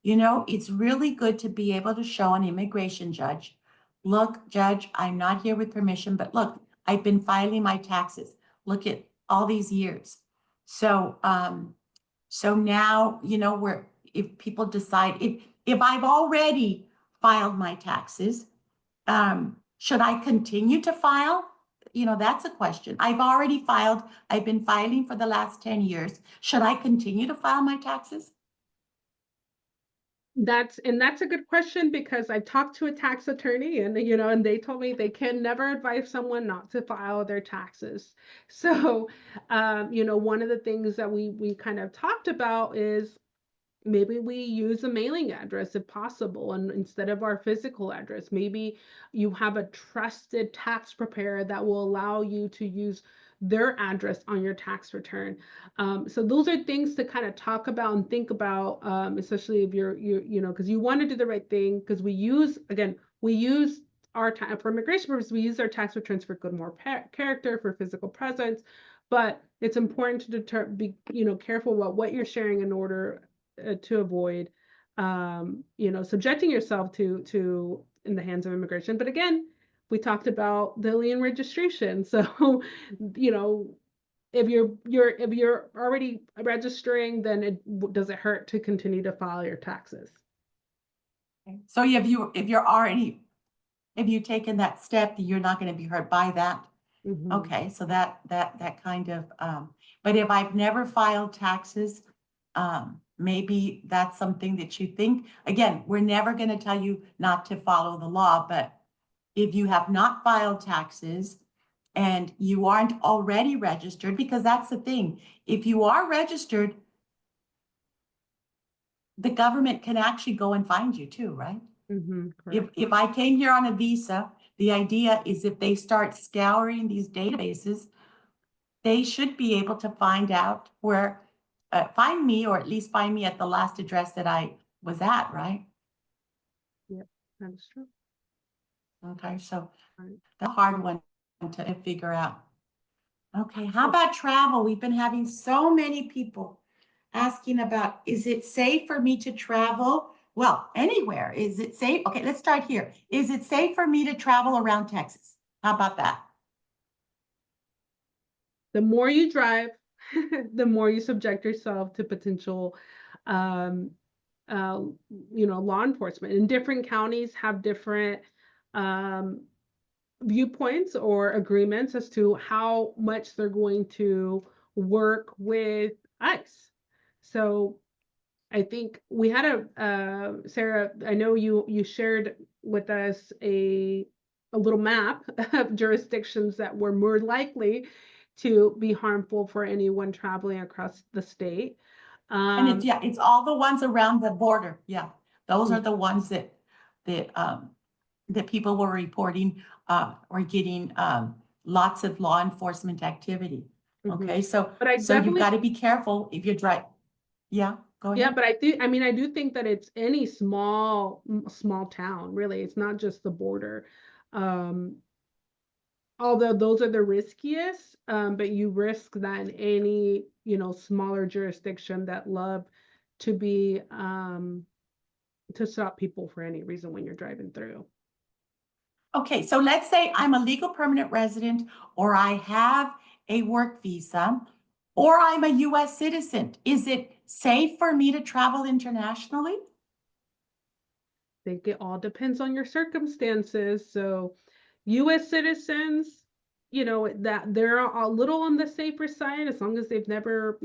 B: it's really good to be able to show an immigration judge, look, judge, I'm not here with permission, but look, I've been filing my taxes. Look at all these years. So so now, where if people decide if I've already filed my taxes, should I continue to file? That's a question. I've already filed. I've been filing for the last 10 years. Should I continue to file my taxes?
A: that's a good question because I talked to a tax attorney, and they told me they can never advise someone not to file their taxes. So, one of the things that we kind of talked about is maybe we use a mailing address if possible, and instead of our physical address, maybe you have a trusted tax preparer that will allow you to use their address on your tax return. So those are things to kind of talk about and think about, especially if because you want to do the right thing, because we use our for immigration purposes, we use our tax returns for good moral character, for physical presence, but it's important to be careful about what you're sharing in order to avoid subjecting yourself to in the hands of immigration. But again, we talked about the alien registration. So you know if you're already registering, then does it hurt to continue to file your taxes?
B: So if you've taken that step, you're not going to be hurt by that.
A: Mm-hmm.
B: Okay, so that kind of, but if I've never filed taxes, maybe that's something that you think, again, we're never going to tell you not to follow the law, but if you have not filed taxes and you aren't already registered, because that's the thing, if you are registered, the government can actually go and find you too, right?
A: Mm-hmm.
B: If I came here on a visa, the idea is if they start scouring these databases, they should be able to find out find me, or at least find me at the last address that I was at, right?
A: Yep, that is true.
B: Okay, so
A: Right.
B: the hard one to figure out. Okay, how about travel? We've been having so many people asking about, is it safe for me to travel? Well, anywhere. Is it safe? Okay, let's start here. Is it safe for me to travel around Texas? How about that?
A: The more you drive, the more you subject yourself to potential, um, uh, law enforcement. And different counties have different um, viewpoints or agreements as to how much they're going to work with ICE. So I think we had Sarah, I know you shared with us a little map of jurisdictions that were more likely to be harmful for anyone traveling across the state.
B: And it's,
A: Um,
B: yeah, it's all the ones around the border. Yeah, those are
A: mm,
B: the ones that people were reporting or getting lots of law enforcement activity.
A: mhm.
B: Okay, so
A: But I
B: you've
A: definitely,
B: got to be careful if you drive. Yeah, go
A: yeah,
B: ahead.
A: but I do think that it's any small town, really. It's not just the border. Um, Although those are the riskiest, but you risk that in any, smaller jurisdiction that love to be to stop people for any reason when you're driving through.
B: Okay, so let's say I'm a legal permanent resident, or I have a work visa, or I'm a US citizen. Is it safe for me to travel internationally?
A: I think it all depends on your circumstances. So US citizens, that they're a little on the safer side as long as they've never,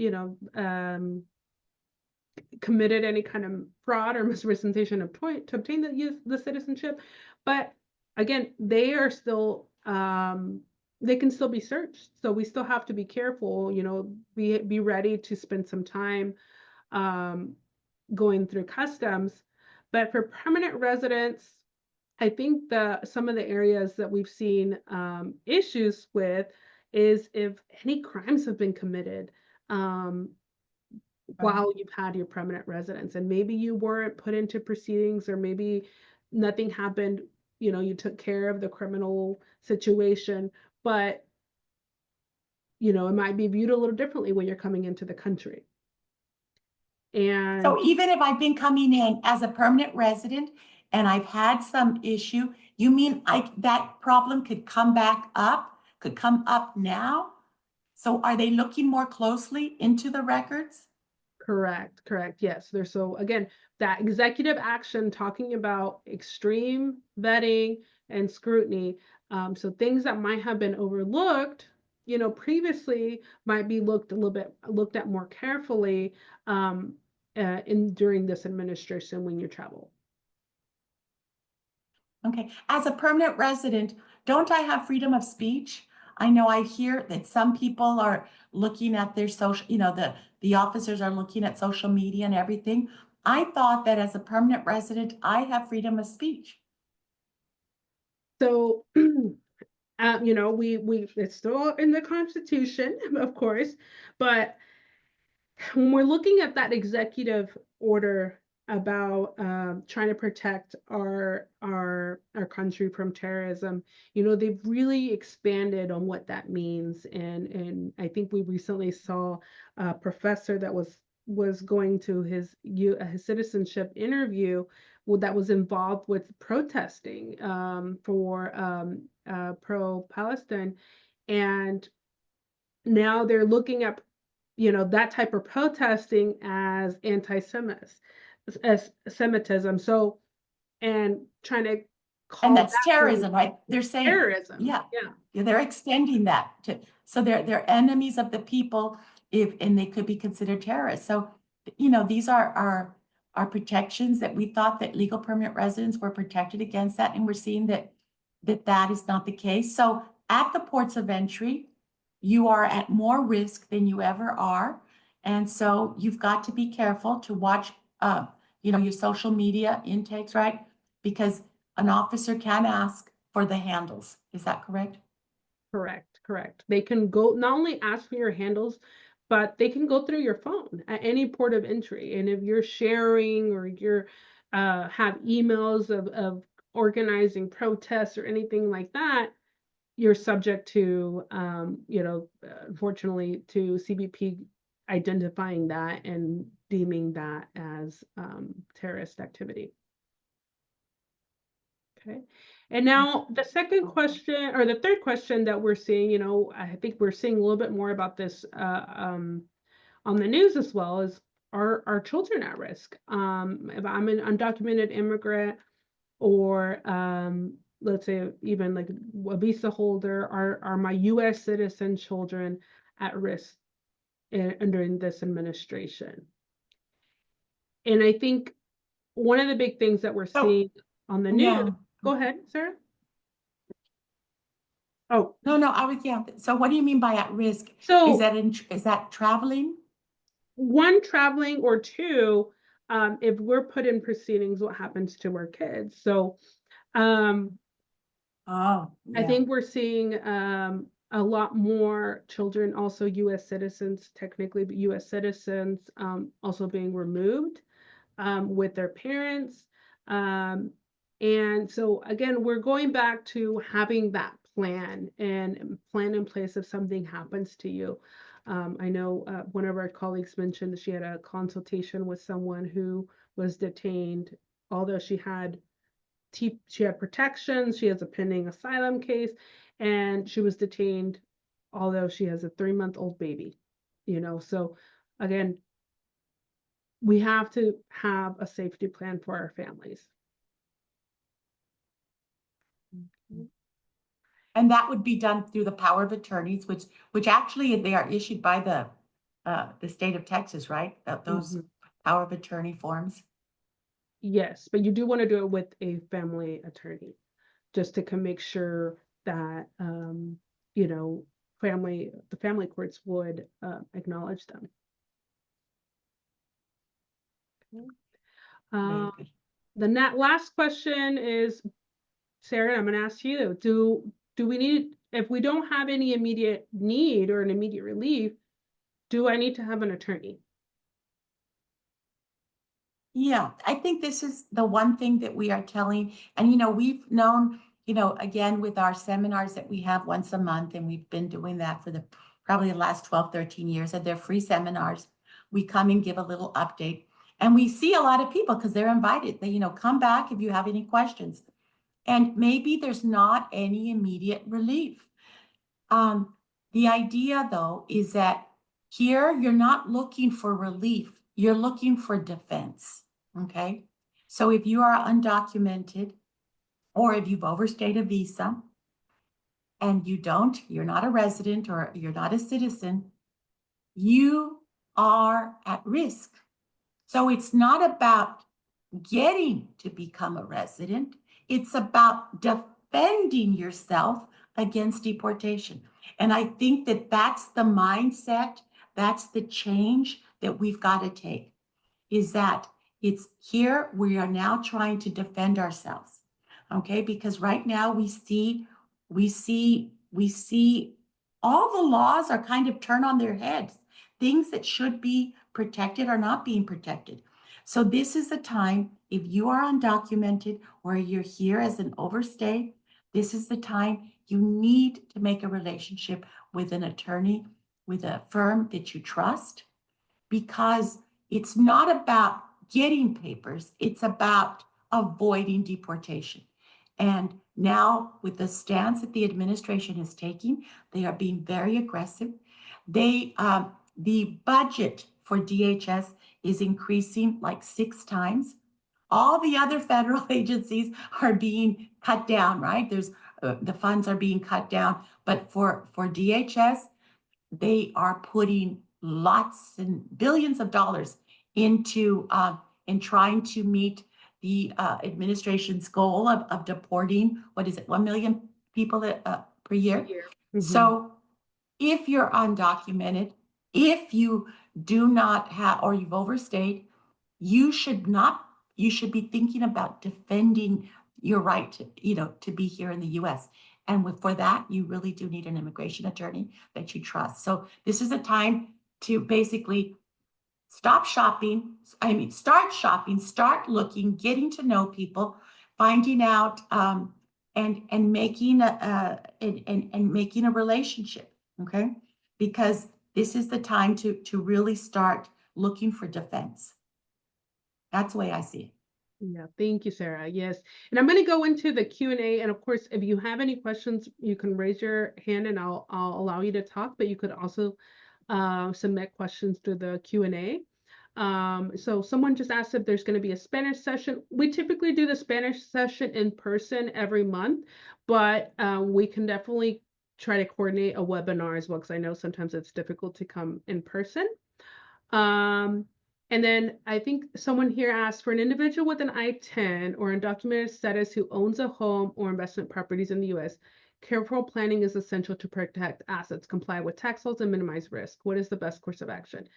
A: committed any kind of fraud or misrepresentation of to obtain the citizenship. But again, they are still they can still be searched. So we still have to be careful, be ready to spend some time um, going through customs. But for permanent residents, I think some of the areas that we've seen issues with is if any crimes have been committed. Um,
B: Right.
A: while you've had your permanent residence, and maybe you weren't put into proceedings, or maybe nothing happened, you took care of the criminal situation, but it might be viewed a little differently when you're coming into the country.
B: So
A: And
B: even if I've been coming in as a permanent resident and I've had some issue, you mean that problem could come up now? So are they looking more closely into the records?
A: correct, yes, there's, so again, that executive action talking about extreme vetting and scrutiny, so things that might have been overlooked, previously, might be looked at more carefully, um, in during this administration when you travel.
B: Okay, as a permanent resident, don't I have freedom of speech? I know I hear that some people are looking at their social, the officers are looking at social media and everything. I thought that as a permanent resident, I have freedom of speech.
A: So we it's still in the Constitution, of course, but when we're looking at that executive order about trying to protect our country from terrorism, they've really expanded on what that means, and I think we recently saw a professor that was going to his citizenship interview, that was involved with protesting for pro-Palestine, and now they're looking at that type of protesting as Semitism. So, and trying to
B: And
A: call
B: that's
A: that person
B: terrorism, right? They're saying,
A: terrorism.
B: yeah,
A: Yeah,
B: yeah, they're extending that to, so they're enemies of the people if, and they could be considered terrorists. So, these are our protections that we thought that legal permanent residents were protected against that. And we're seeing that is not the case. So at the ports of entry, you are at more risk than you ever are. And so you've got to be careful to watch, your social media intakes, right? Because an officer can ask for the handles. Is that correct?
A: correct. They can go not only ask for your handles, but they can go through your phone at any port of entry. And if you're sharing, or you're have emails of organizing protests or anything like that, you're subject to, unfortunately, to CBP identifying that and deeming that as terrorist activity. Okay. And now the second question, or the third question that we're seeing, I think we're seeing a little bit more about this on the news as well, is are children at risk? If I'm an undocumented immigrant, or let's say even like a visa holder, are my US citizen children at risk during this administration? And I think one of the big things that we're seeing on the news,
B: Yeah.
A: go ahead, Sarah. Oh,
B: No, yeah. So what do you mean by at risk?
A: so
B: Is that traveling?
A: one, traveling, or two, if we're put in proceedings, what happens to our kids? So um,
B: Oh,
A: I
B: yeah.
A: think we're seeing a lot more children, also US citizens, technically, but US citizens, also being removed with their parents. And so again, we're going back to having that plan and plan in place if something happens to you. I know one of our colleagues mentioned that she had a consultation with someone who was detained, although she had protection, she has a pending asylum case, and she was detained, although she has a 3-month-old baby. So again, we have to have a safety plan for our families.
B: And that would be done through the power of attorneys, which actually they are issued by the state of Texas, right? Those power of attorney forms.
A: Yes, but you do want to do it with a family attorney, just to make sure that the family courts would acknowledge them. Okay. The last question is, Sarah, I'm going to ask you, do we need, if we don't have any immediate need or an immediate relief, do I need to have an attorney?
B: Yeah, I think this is the one thing that we are telling, and we've known, again, with our seminars that we have once a month, and we've been doing that for probably the last 12, 13 years, and they're free seminars. We come and give a little update, and we see a lot of people because they're invited. They, come back if you have any questions. And maybe there's not any immediate relief. The idea, though, is that here you're not looking for relief, you're looking for defense. Okay. So if you are undocumented, or if you've overstayed a visa and you're not a resident or you're not a citizen, you are at risk. So it's not about getting to become a resident, it's about defending yourself against deportation. And I think that that's the mindset, that's the change that we've got to take, is that it's here we are now trying to defend ourselves. Okay, because right now we see all the laws are kind of turned on their heads. Things that should be protected are not being protected. So this is the time, if you are undocumented or you're here as an overstay, this is the time you need to make a relationship with an attorney, with a firm that you trust, because it's not about getting papers, it's about avoiding deportation. And now, with the stance that the administration is taking, they are being very aggressive. The budget for DHS is increasing like 6 times. All the other federal agencies are being cut down, right? The funds are being cut down, but for DHS, they are putting lots and billions of dollars into in trying to meet the administration's goal of deporting, 1 million people per year. So if you're undocumented, if you do not have, or you've overstayed, you should be thinking about defending your right to be here in the US. And for that, you really do need an immigration attorney that you trust. So this is a time to basically start shopping, start looking, getting to know people, finding out, and making making a relationship, okay? Because this is the time to really start looking for defense. That's the way I see it.
A: Yeah, thank you, Sarah. Yes. And I'm going to go into the Q&A. And of course, if you have any questions, you can raise your hand and I'll allow you to talk, but you could also submit questions through the Q&A. So someone just asked if there's going to be a Spanish session. We typically do the Spanish session in person every month, but we can definitely try to coordinate a webinar as well, because I know sometimes it's difficult to come in person. And then I think someone here asked, for an individual with an I-10 or undocumented status who owns a home or investment properties in the U.S., careful planning is essential to protect assets, comply with tax laws, and minimize risk. What is the best course of action?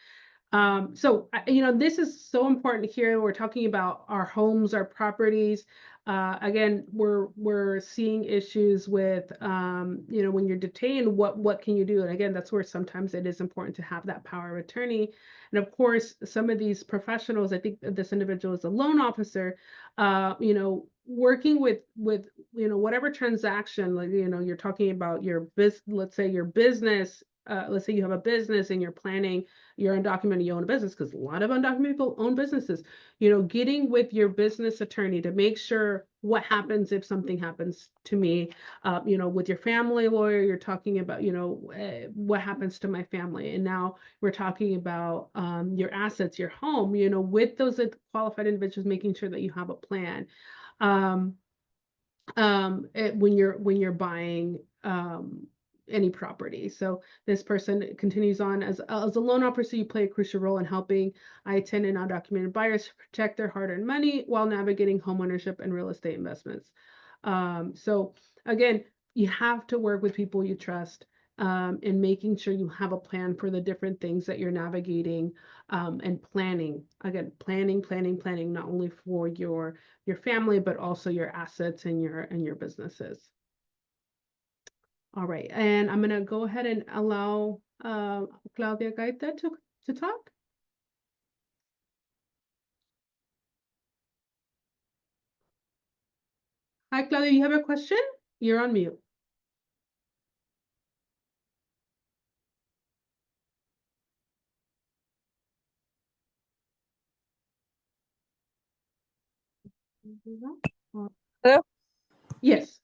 A: So, you know, this is so important here. We're talking about our homes, our properties. Again, we're seeing issues with, you know, when you're detained, what can you do? And again, that's where sometimes it is important to have that power of attorney. And of course, some of these professionals, I think this individual is a loan officer, you know, working with, you know, whatever transaction, like, you know, you're talking about your business, let's say your business, let's say you have a business and you're planning, you're undocumented, you own a business, because a lot of undocumented people own businesses, you know, getting with your business attorney to make sure what happens if something happens to me, you know, with your family lawyer, you're talking about, you know, what happens to my family. And now we're talking about your assets, your home, you know, with those qualified individuals, making sure that you have a plan. When you're buying any property. So this person continues on, as a loan officer, you play a crucial role in helping I-10 and undocumented buyers protect their hard-earned money while navigating homeownership and real estate investments. So again, you have to work with people you trust, and making sure you have a plan for the different things that you're navigating, and planning. Again, planning, not only for your family, but also your assets and your businesses. All right, and I'm gonna go ahead and allow Claudia Gaita to talk. Hi, Claudia, you have a question? You're on mute.
C: Hello?
A: Yes.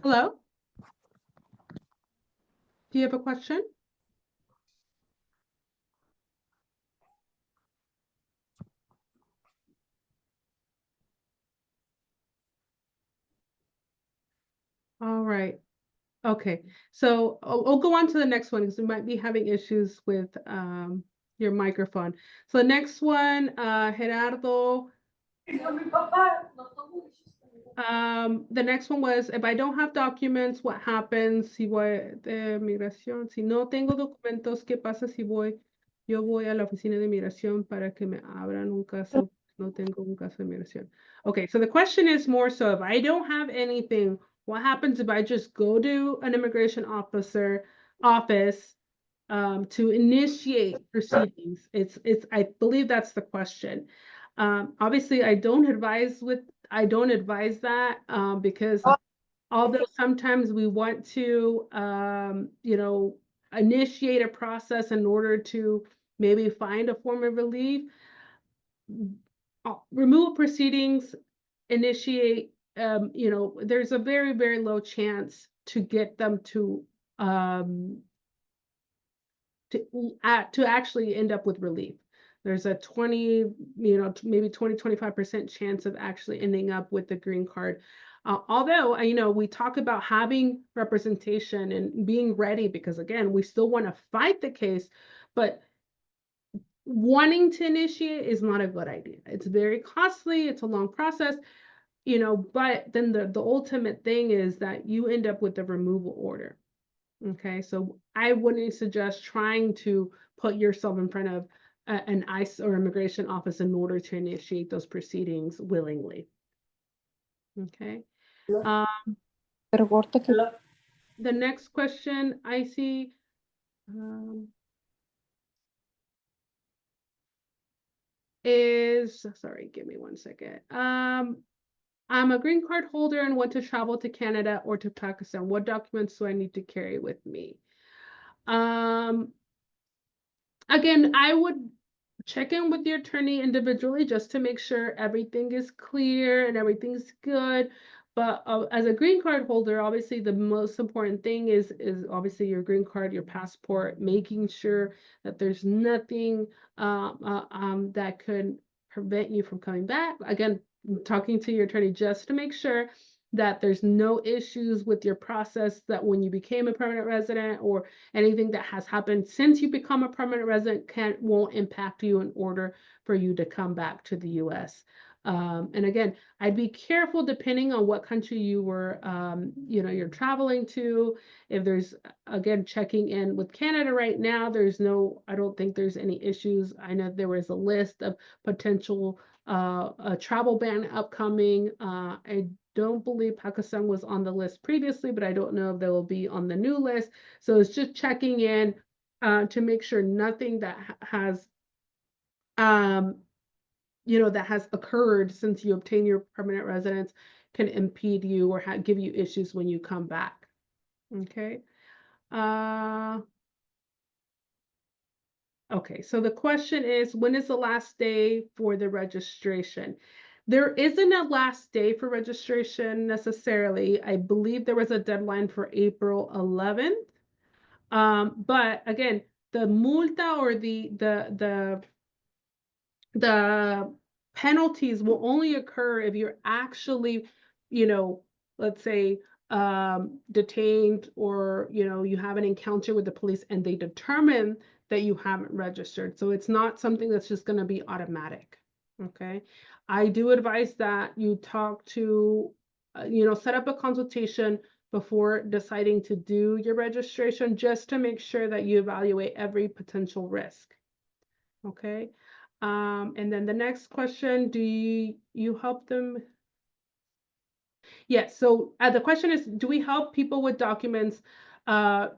A: Hello? Do you have a question? All right. Okay. So I'll go on to the next one because we might be having issues with your microphone. So the next one, Gerardo. The next one was, if I don't have documents, what happens si voy de migración? Si no tengo documentos, ¿qué pasa si yo voy a la oficina de migración para que me abran un caso? No tengo un caso de migración. Okay, so the question is more so, if I don't have anything, what happens if I just go to an immigration office to initiate proceedings? I believe that's the question. Obviously, I don't advise that, because although sometimes we want to, you know, initiate a process in order to maybe find a form of relief, removal proceedings, initiate, you know, there's a very, very low chance to get them to actually end up with relief. There's a 20, you know, maybe 20-25% chance of actually ending up with the green card. Although, you know, we talk about having representation and being ready, because again, we still want to fight the case, but wanting to initiate is not a good idea. It's very costly. It's a long process, you know, but then the ultimate thing is that you end up with a removal order. Okay, so I wouldn't suggest trying to put yourself in front of an ICE or immigration office in order to initiate those proceedings willingly. Okay. The next question I see is, is, sorry, give me 1 second. I'm a green card holder and want to travel to Canada or to Pakistan. What documents do I need to carry with me? Again, I would check in with your attorney individually just to make sure everything is clear and everything's good. But as a green card holder, obviously the most important thing is obviously your green card, your passport, making sure that there's nothing that could prevent you from coming back. Again, talking to your attorney just to make sure that there's no issues with your process, that when you became a permanent resident or anything that has happened since you become a permanent resident won't impact you in order for you to come back to the US. And again, I'd be careful depending on what country you were, you're traveling to. If there's, again, checking in with Canada right now, I don't think there's any issues. I know there was a list of potential a travel ban upcoming. I don't believe Pakistan was on the list previously, but I don't know if they will be on the new list. So it's just checking in to make sure nothing that has that has occurred since you obtain your permanent residence can impede you or give you issues when you come back. Okay. Okay, so the question is, when is the last day for the registration? There isn't a last day for registration necessarily. I believe there was a deadline for April 11th. But again, the multa or the penalties will only occur if you're actually, let's say, detained, or you have an encounter with the police and they determine that you haven't registered. So it's not something that's just going to be automatic. Okay. I do advise that you talk to, set up a consultation before deciding to do your registration, just to make sure that you evaluate every potential risk. Okay. And then the next question, do you help them? Yes. So the question is, do we help people with documents to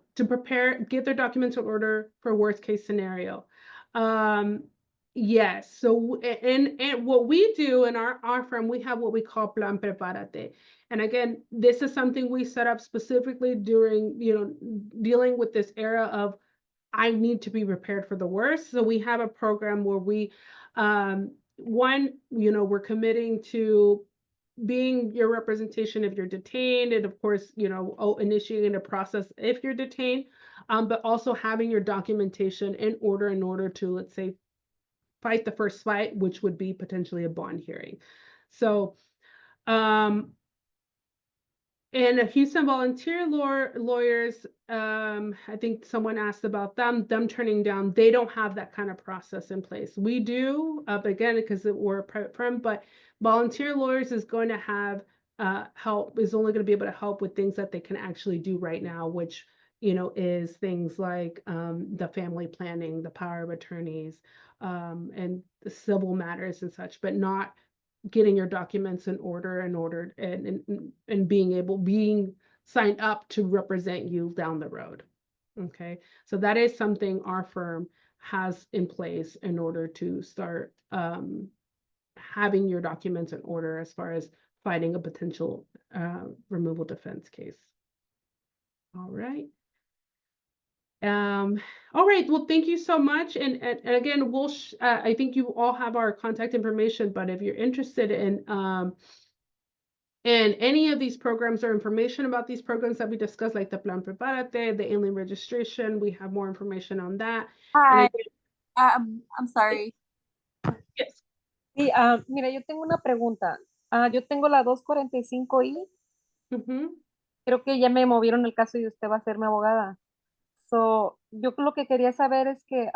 A: get their documents in order for worst case scenario? Yes. So and what we do in our firm, we have what we call Plan Prepárate. And again, this is something we set up specifically during, dealing with this era of I need to be prepared for the worst. So we have a program where we, we're committing to being your representation if you're detained, and of course, initiating a process if you're detained, but also having your documentation in order to, let's say, fight the first fight, which would be potentially a bond hearing. So, and Houston volunteer lawyers, I think someone asked about them turning down. They don't have that kind of process in place. We do, again, because we're a private firm, but volunteer lawyers is going to have help, is only going to be able to help with things that they can actually do right now, which, is things like the family planning, the power of attorneys, and the civil matters and such, but not getting your documents in order and being signed up to represent you down the road. Okay, so that is something our firm has in place in order to start having your documents in order as far as fighting a potential removal defense case. All right. All right, well, thank you so much. And again, I think you all have our contact information, but if you're interested in any of these programs or information about these programs that we discussed, like the Plan Prepárate, the alien registration, we have more information on that.
C: Hi,
A: And
C: I'm sorry.
A: yes.
C: Sí, mira, yo tengo una pregunta. Yo tengo la 245I. Creo que ya me movieron el caso y usted va a ser mi abogada. So, yo lo que quería saber es que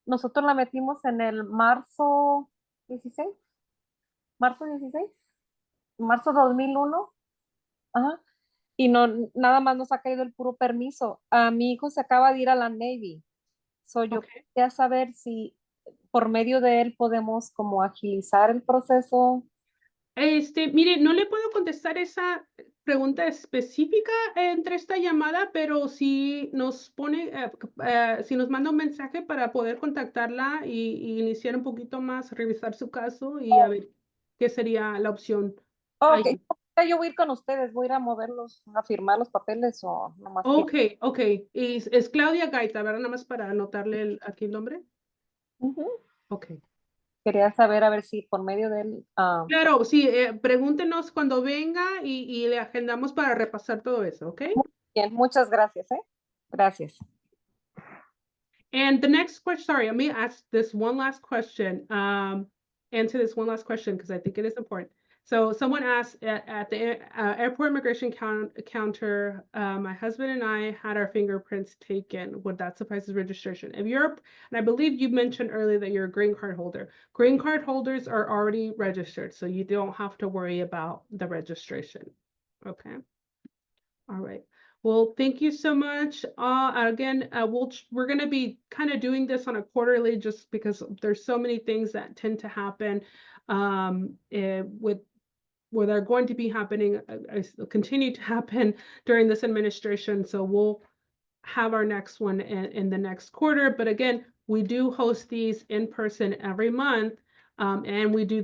C: nosotros la metimos en el marzo 16, marzo 16, marzo 2001. Ajá. Y no, nada más nos ha caído el puro permiso. Mi hijo se acaba de ir a la Navy. So, yo quería saber si por medio de él podemos como agilizar el proceso.
A: Mire, no le puedo contestar esa pregunta específica entre esta llamada, pero si nos pone, si nos manda un mensaje para poder contactarla y iniciar un poquito más, revisar su caso y a ver qué sería la opción.
C: Ok,
A: Ahí.
C: yo voy a ir con ustedes, voy a ir a moverlos, a firmar los papeles o nomás.
A: Ok, ok. Y es Claudia Gaita, ¿verdad? Nada más para anotarle aquí el nombre.
C: Ujú.
A: Ok.
C: Quería saber a ver si por medio de él.
A: Claro, sí, pregúntenos cuando venga y le agendamos para repasar todo eso, ¿ok?
C: Bien, muchas gracias, ¿eh? Gracias.
A: And the next question, sorry, let me ask this one last question. Answer this one last question because I think it is important. So someone asked at the airport immigration counter, my husband and I had our fingerprints taken. Would that suffice as registration? If you're, and I believe you mentioned earlier that you're a green card holder. Green card holders are already registered, so you don't have to worry about the registration. Okay. All right. Well, thank you so much. Again, we're going to be kind of doing this on a quarterly just because there's so many things that tend to happen with are going to be happening, continue to happen during this administration. So we'll have our next one in the next quarter. But again, we do host these in person every month, and we do